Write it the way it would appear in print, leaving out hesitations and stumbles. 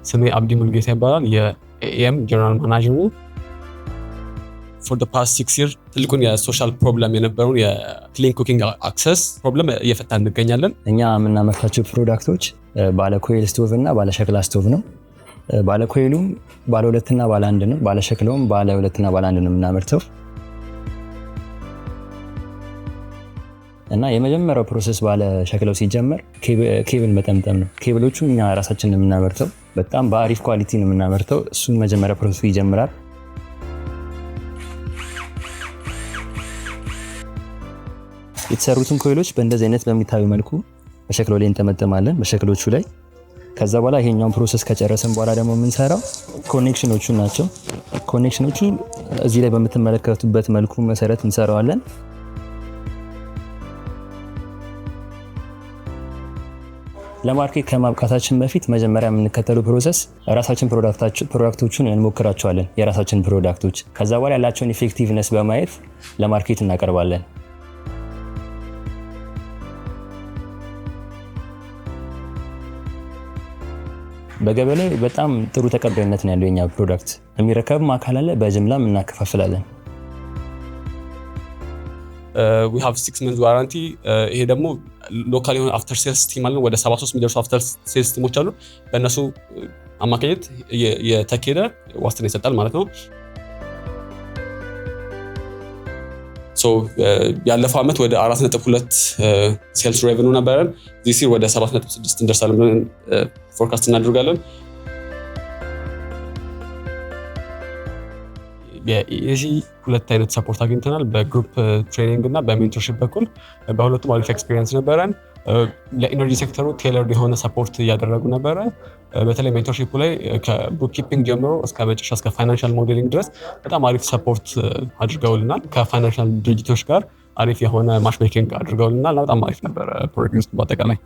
ስሜ አብዲ ሙልጌታ ይባላል። የኤኤም ጀነራል ማናጀሩ። for the past 6 years ትልቁን የሶሻል ፕሮብለም የነበረውን የክሊን ኩኪንግ አክሰስ ፕሮብለም እየፈታን እንገኛለን። እኛ የምናመርታቸው ፕሮዳክቶች ባለ ኮይል ስቶቭ እና ባለ ሸክላ ስቶቭ ነው። ባለ ኮይሉም ባለ 2 እና ባለ 1 ነው። ባለ ሸክላውም ባለ 2 እና ባለ 1 ነው የምናመርተው። እና የመጀመሪያው ፕሮሰስ ባለ ሸክላው ሲጀመር ኬብል መጠምጠም ነው። ኬብሎቹ እኛ ራሳችንን የምናመርተው በጣም በአሪፍ ኳሊቲ ነው የምናመርተው። እሱን መጀመሪያ ፕሮሰሱ ይጀምራል። የተሰሩትን ኮይሎች በእንደዚህ አይነት በሚታዩ መልኩ በሸክላው ላይ እንጠመጥማለን፣ በሸክሎቹ ላይ። ከዛ በኋላ ይሄኛውን ፕሮሰስ ከጨረስን በኋላ ደግሞ የምንሰራው ኮኔክሽኖቹ ናቸው። ኮኔክሽኖቹ እዚህ ላይ በምትመለከቱበት መልኩ መሰረት እንሰራዋለን። ለማርኬት ከማብቃታችን በፊት መጀመሪያ የምንከተለው ፕሮሰስ ራሳችን ፕሮዳክቶቹን እንሞክራቸዋለን፣ የራሳችን ፕሮዳክቶች። ከዛ በኋላ ያላቸውን ኢፌክቲቭነስ በማየት ለማርኬት እናቀርባለን። በገበያ ላይ በጣም ጥሩ ተቀባይነት ነው ያለው የኛ ፕሮዳክት። የሚረከብም አካል አለ፣ በጅምላም እናከፋፍላለን። we have 6 months ዋራንቲ። ይሄ ደግሞ ሎካል የሆነ አፍተር ሴልስ ቲም አለን። ወደ 73 የሚደርሱ አፍተር ሴልስ ቲሞች አሉ። በእነሱ አማካኝነት የተኬደ ዋስትና ይሰጣል ማለት ነው። ያለፈው ዓመት ወደ 4.2 ሴልስ ሬቨኑ ነበረን። ዚስ ይር ወደ 7.6 እንደርሳለን ብለን ፎርካስት እናደርጋለን። የኢዚ 2 አይነት ሰፖርት አግኝተናል፣ በግሩፕ ትሬኒንግ እና በሜንቶርሺፕ በኩል። በሁለቱም አሪፍ ኤክስፒሪየንስ ነበረን። ለኢነርጂ ሴክተሩ ቴለርድ የሆነ ሰፖርት እያደረጉ ነበረ። በተለይ ሜንቶርሺፑ ላይ ከቡክኪፒንግ ጀምሮ እስከ መጨረሻ እስከ ፋይናንሻል ሞዴሊንግ ድረስ በጣም አሪፍ ሰፖርት አድርገውልናል። ከፋይናንሻል ድርጅቶች ጋር አሪፍ የሆነ ማች ሜኪንግ አድርገውልናል። በጣም አሪፍ ነበረ ፕሮጀክት በአጠቃላይ።